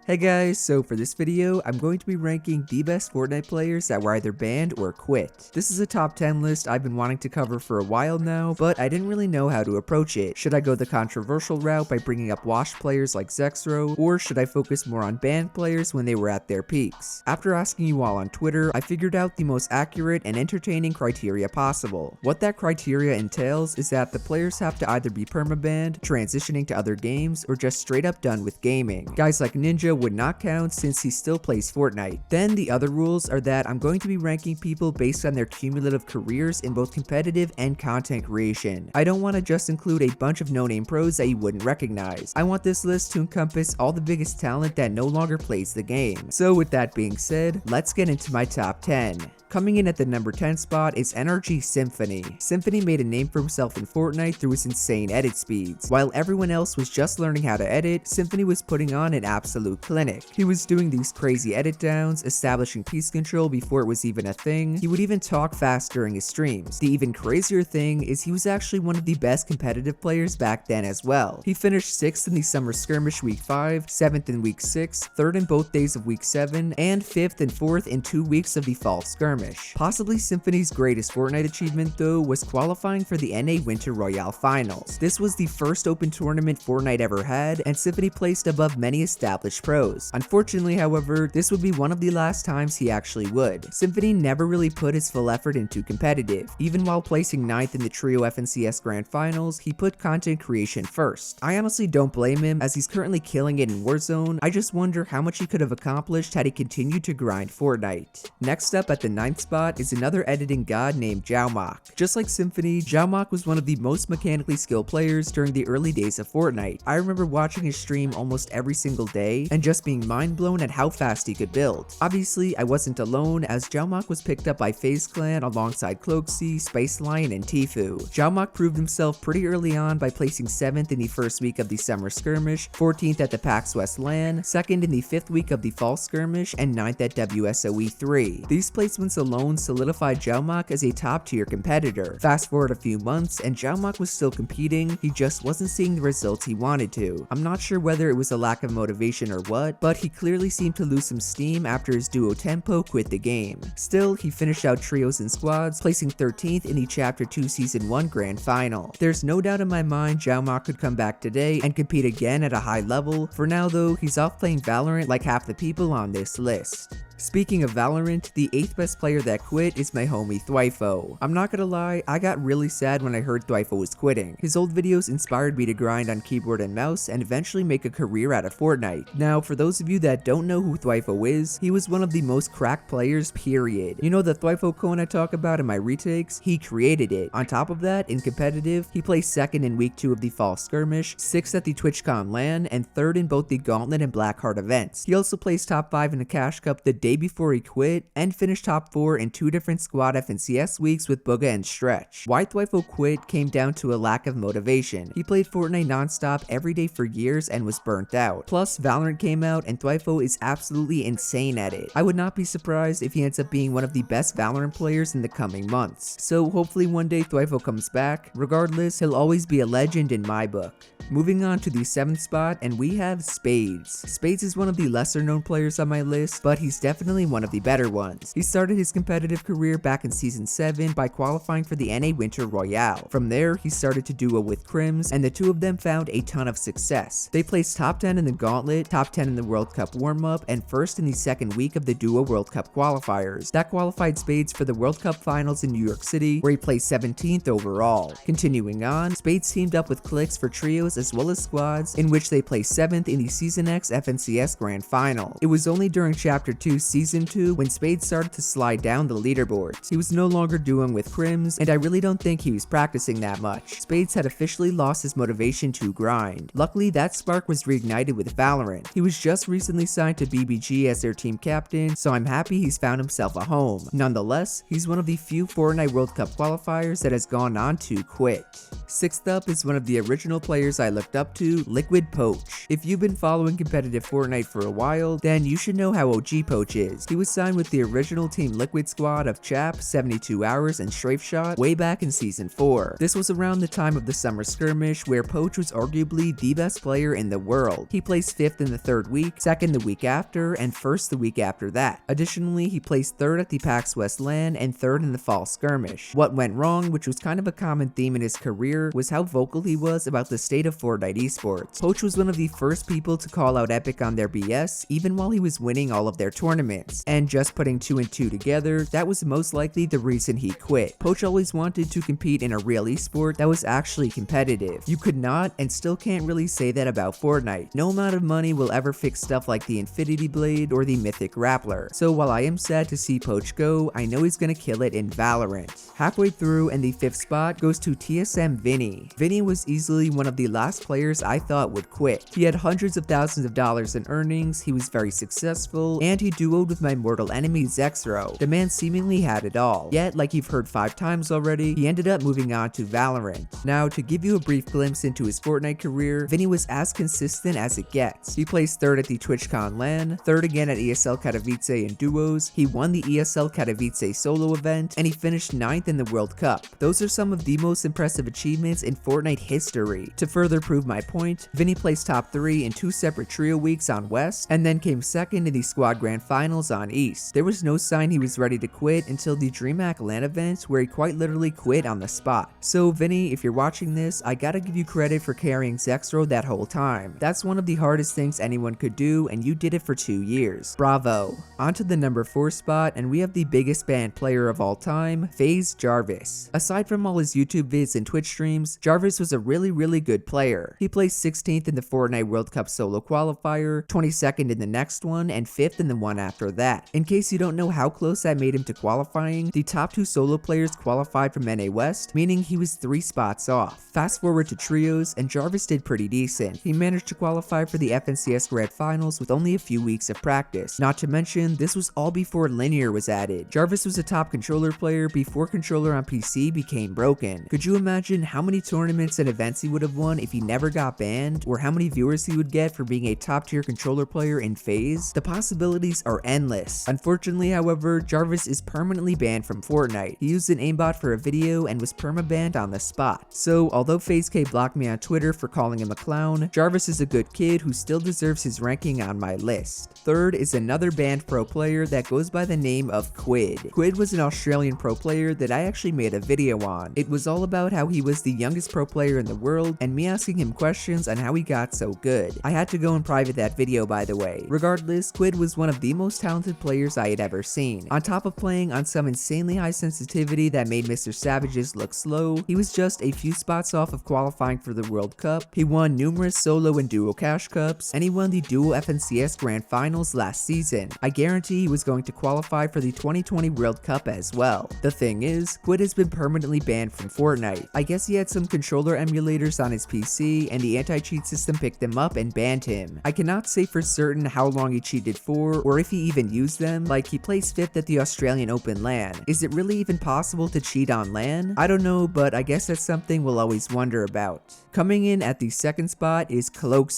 Hey guys, so for this video, I'm going to be ranking the best Fortnite players that were either banned or quit. This is a top 10 list I've been wanting to cover for a while now, but I didn't really know how to approach it. Should I go the controversial route by bringing up washed players like ZexRow, or should I focus more on banned players when they were at their peaks? After asking you all on Twitter, I figured out the most accurate and entertaining criteria possible. What that criteria entails is that the players have to either be permabanned, transitioning to other games, or just straight up done with gaming. Guys like Ninja would not count since he still plays Fortnite. Then the other rules are that I'm going to be ranking people based on their cumulative careers in both competitive and content creation. I don't want to just include a bunch of no-name pros that you wouldn't recognize. I want this list to encompass all the biggest talent that no longer plays the game. So with that being said, let's get into my top 10. Coming in at the number 10 spot is NRG Symphony. Symphony made a name for himself in Fortnite through his insane edit speeds. While everyone else was just learning how to edit, Symphony was putting on an absolute clinic. He was doing these crazy edit downs, establishing piece control before it was even a thing. He would even talk fast during his streams. The even crazier thing is he was actually one of the best competitive players back then as well. He finished 6th in the Summer Skirmish Week 5, 7th in Week 6, 3rd in both days of Week 7, and 5th and 4th in 2 weeks of the Fall Skirmish. Possibly Symphony's greatest Fortnite achievement though was qualifying for the NA Winter Royale Finals. This was the first open tournament Fortnite ever had, and Symphony placed above many established pros. Unfortunately, however, this would be one of the last times he actually would. Symphony never really put his full effort into competitive. Even while placing 9th in the Trio FNCS Grand Finals, he put content creation first. I honestly don't blame him, as he's currently killing it in Warzone. I just wonder how much he could have accomplished had he continued to grind Fortnite. Next up at the 9th spot is another editing god named Jhamak. Just like Symphony, Jhamak was one of the most mechanically skilled players during the early days of Fortnite. I remember watching his stream almost every single day and just being mind blown at how fast he could build. Obviously, I wasn't alone, as Jhamak was picked up by FaZe Clan alongside Cloak, Space Lion, and Tfue. Jhamak proved himself pretty early on by placing 7th in the first week of the Summer Skirmish, 14th at the PAX West LAN, 2nd in the 5th week of the Fall Skirmish, and 9th at WSOE 3. These placements alone solidified Jhamak as a top-tier competitor. Fast forward a few months, and Jhamak was still competing, he just wasn't seeing the results he wanted to. I'm not sure whether it was a lack of motivation or what, but he clearly seemed to lose some steam after his duo Tempo quit the game. Still, he finished out trios and squads, placing 13th in the Chapter 2 Season 1 Grand Final. There's no doubt in my mind Jhamak could come back today and compete again at a high level. For now though, he's off playing Valorant like half the people on this list. Speaking of Valorant, the 8th best player that quit is my homie Zweifel. I'm not gonna lie, I got really sad when I heard Zweifel was quitting. His old videos inspired me to grind on keyboard and mouse and eventually make a career out of Fortnite. Now, for those of you that don't know who Zweifel is, he was one of the most cracked players, period. You know the Zweifel cone I talk about in my retakes? He created it. On top of that, in competitive, he placed 2nd in week 2 of the Fall Skirmish, 6th at the TwitchCon LAN, and 3rd in both the Gauntlet and Blackheart events. He also placed top 5 in the Cash Cup the day before he quit, and finished top 4 in 2 different squad FNCS weeks with Booga and Stretch. Why Zweifel quit came down to a lack of motivation. He played Fortnite non-stop every day for years and was burnt out. Plus, Valorant came out and Zweifel is absolutely insane at it. I would not be surprised if he ends up being one of the best Valorant players in the coming months. So hopefully one day Zweifel comes back. Regardless, he'll always be a legend in my book. Moving on to the 7th spot, and we have Spades. Spades is one of the lesser known players on my list, but he's definitely one of the better ones. He started his competitive career back in Season 7 by qualifying for the NA Winter Royale. From there, he started to duo with Crims, and the two of them found a ton of success. They placed top 10 in the Gauntlet, top 10 in the World Cup warm-up, and 1st in the 2nd week of the Duo World Cup qualifiers. That qualified Spades for the World Cup Finals in New York City, where he placed 17th overall. Continuing on, Spades teamed up with Clicks for trios as well as squads, in which they placed 7th in the Season X FNCS Grand Final. It was only during Chapter 2 Season 2 when Spades started to slide down the leaderboards. He was no longer duoing with Crims, and I really don't think he was practicing that much. Spades had officially lost his motivation to grind. Luckily, that spark was reignited with Valorant. He was just recently signed to BBG as their team captain, so I'm happy he's found himself a home. Nonetheless, he's one of the few Fortnite World Cup qualifiers that has gone on to quit. 6th up is one of the original players I looked up to, Liquid Poach. If you've been following competitive Fortnite for a while, then you should know how OG Poach matches. He was signed with the original Team Liquid squad of Chap, 72 Hours, and Strafe Shot way back in Season 4. This was around the time of the Summer Skirmish, where Poach was arguably the best player in the world. He placed 5th in the 3rd week, 2nd the week after, and 1st the week after that. Additionally, he placed 3rd at the PAX West LAN and 3rd in the Fall Skirmish. What went wrong, which was kind of a common theme in his career, was how vocal he was about the state of Fortnite esports. Poach was one of the first people to call out Epic on their BS, even while he was winning all of their tournaments. And just putting 2 and 2 together, that was most likely the reason he quit. Poach always wanted to compete in a real esport that was actually competitive. You could not and still can't really say that about Fortnite. No amount of money will ever fix stuff like the Infinity Blade or the Mythic Grappler. So while I am sad to see Poach go, I know he's gonna kill it in Valorant. Halfway through, and the 5th spot goes to TSM Vinnie. Vinnie was easily one of the last players I thought would quit. He had hundreds of thousands of dollars in earnings, he was very successful, and he duoed with my mortal enemy ZexRow. The man seemingly had it all. Yet, like you've heard 5 times already, he ended up moving on to Valorant. Now, to give you a brief glimpse into his Fortnite career, Vinnie was as consistent as it gets. He placed 3rd at the TwitchCon LAN, 3rd again at ESL Katowice in duos, he won the ESL Katowice solo event, and he finished 9th in the World Cup. Those are some of the most impressive achievements in Fortnite history. To further prove my point, Vinnie placed top 3 in 2 separate trio weeks on West, and then came 2nd in the Squad Grand Finals on East. There was no sign he was ready to quit until the DreamHack LAN event, where he quite literally quit on the spot. So Vinnie, if you're watching this, I gotta give you credit for carrying ZexRow that whole time. That's one of the hardest things anyone could do, and you did it for 2 years. Bravo. On to the number 4 spot, and we have the biggest banned player of all time, FaZe Jarvis. Aside from all his YouTube vids and Twitch streams, Jarvis was a really good player. He placed 16th in the Fortnite World Cup solo qualifier, 22nd in the next one, and 5th in the one after that. In case you don't know how close that made him to qualifying, the top 2 solo players qualified from NA West, meaning he was 3 spots off. Fast forward to trios, and Jarvis did pretty decent. He managed to qualify for the FNCS Grand Finals with only a few weeks of practice. Not to mention, this was all before Linear was added. Jarvis was a top controller player before controller on PC became broken. Could you imagine how many tournaments and events he would have won if he never got banned, or how many viewers he would get for being a top tier controller player in FaZe? The possibilities are endless. Unfortunately, however, Jarvis is permanently banned from Fortnite. He used an aimbot for a video and was perma-banned on the spot. So although FaZe K blocked me on Twitter for calling him a clown, Jarvis is a good kid who still deserves his ranking on my list. 3rd is another banned pro player that goes by the name of Quid. Quid was an Australian pro player that I actually made a video on. It was all about how he was the youngest pro player in the world and me asking him questions on how he got so good. I had to go and private that video, by the way. Regardless, Quid was one of the most talented players I had ever seen. On top of playing on some insanely high sensitivity that made Mr. Savages look slow, he was just a few spots off of qualifying for the World Cup. He won numerous solo and duo cash cups, and he won the duo FNCS Grand Finals last season. I guarantee he was going to qualify for the 2020 World Cup as well. The thing is, Quid has been permanently banned from Fortnite. I guess he had some controller emulators on his PC, and the anti-cheat system picked them up and banned him. I cannot say for certain how long he cheated for, or if he even used them. Like, he placed 5th at the Australian Open LAN. Is it really even possible to cheat on LAN? I don't know, but I guess that's something we'll always wonder about. Coming in at the 2nd spot is Cloak.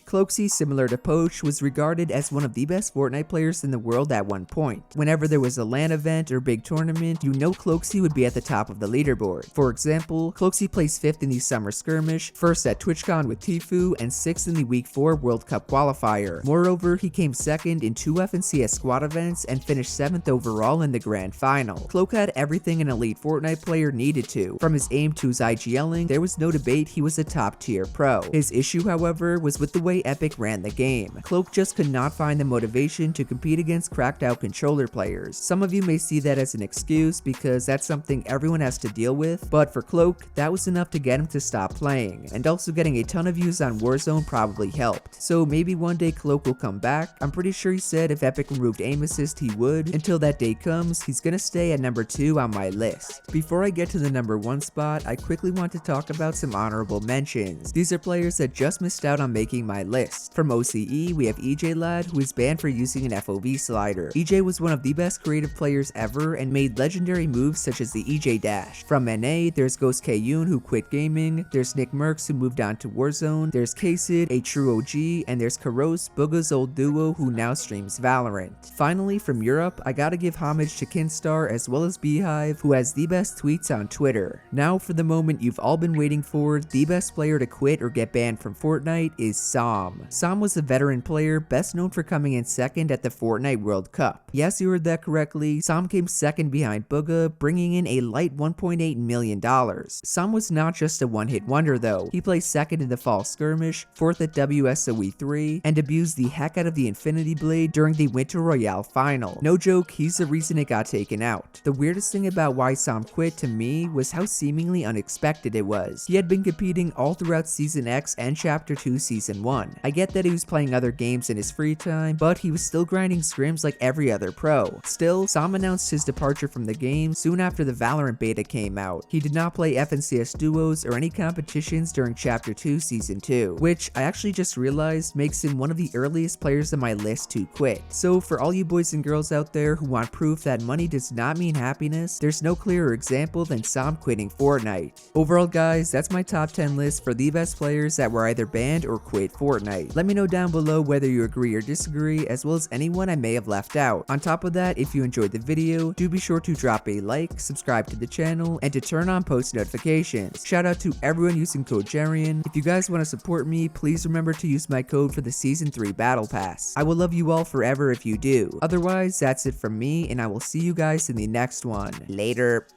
Cloak, similar to Poach, was regarded as one of the best Fortnite players in the world at one point. Whenever there was a LAN event or big tournament, you know Cloak would be at the top of the leaderboard. For example, Cloak placed 5th in the Summer Skirmish, 1st at TwitchCon with Tfue, and 6th in the Week 4 World Cup qualifier. Moreover, he came 2nd in 2 FNCS squad events and finished 7th overall in the Grand Final. Cloak had everything an elite Fortnite player needed to. From his aim to his IGLing, there was no debate he was a top tier pro. His issue, however, was with the way Epic ran the game. Cloak just could not find the motivation to compete against cracked out controller players. Some of you may see that as an excuse because that's something everyone has to deal with, but for Cloak, that was enough to get him to stop playing, and also getting a ton of views on Warzone probably helped. So maybe one day Cloak will come back. I'm pretty sure he said if Epic removed aim assist he would. Until that day comes, he's gonna stay at number 2 on my list. Before I get to the number 1 spot, I quickly want to talk about some honorable mentions. These are players that just missed out on making my list. From OCE, we have Lad, who is banned for using an FOV slider. was one of the best creative players ever and made legendary moves such as the dash. From NA, there's Ghost K-Yoon, who quit gaming, there's Nick Merckx, who moved on to Warzone, there's K-Sid, a true OG, and there's Karos, Booga's old duo, who now streams Valorant. Valorant. Finally, from Europe, I gotta give homage to Kinstar as well as Beehive, who has the best tweets on Twitter. Now for the moment you've all been waiting for, the best player to quit or get banned from Fortnite is Sam. Sam was a veteran player, best known for coming in second at the Fortnite World Cup. Yes, you heard that correctly, Sam came second behind Booga, bringing in a light $1.8 million. Sam was not just a one-hit wonder though. He placed second in the Fall Skirmish, fourth at WSOE3, and abused the heck out of the Infinity Blade during the Winter Royale final. No joke, he's the reason it got taken out. The weirdest thing about why Sam quit to me was how seemingly unexpected it was. He had been competing all throughout Season X and Chapter 2 Season 1. I get that he was playing other games in his free time, but he was still grinding scrims like every other pro. Still, Sam announced his departure from the game soon after the Valorant beta came out. He did not play FNCS duos or any competitions during Chapter 2 Season 2, which I actually just realized makes him one of the earliest players on my list to quit. So for all you boys and girls out there who want proof that money does not mean happiness, there's no clearer example than Sam quitting Fortnite. Overall guys, that's my top 10 list for the best players that were either banned or quit Fortnite. Let me know down below whether you agree or disagree, as well as anyone I may have left out. On top of that, if you enjoyed the video, do be sure to drop a like, subscribe to the channel, and to turn on post notifications. Shout out to everyone using CourageJD. If you guys want to support me, please remember to use my code for the Season 3 Battle Pass. I will love you all forever if you do. Otherwise, that's it from me, and I will see you guys in the next one. Later.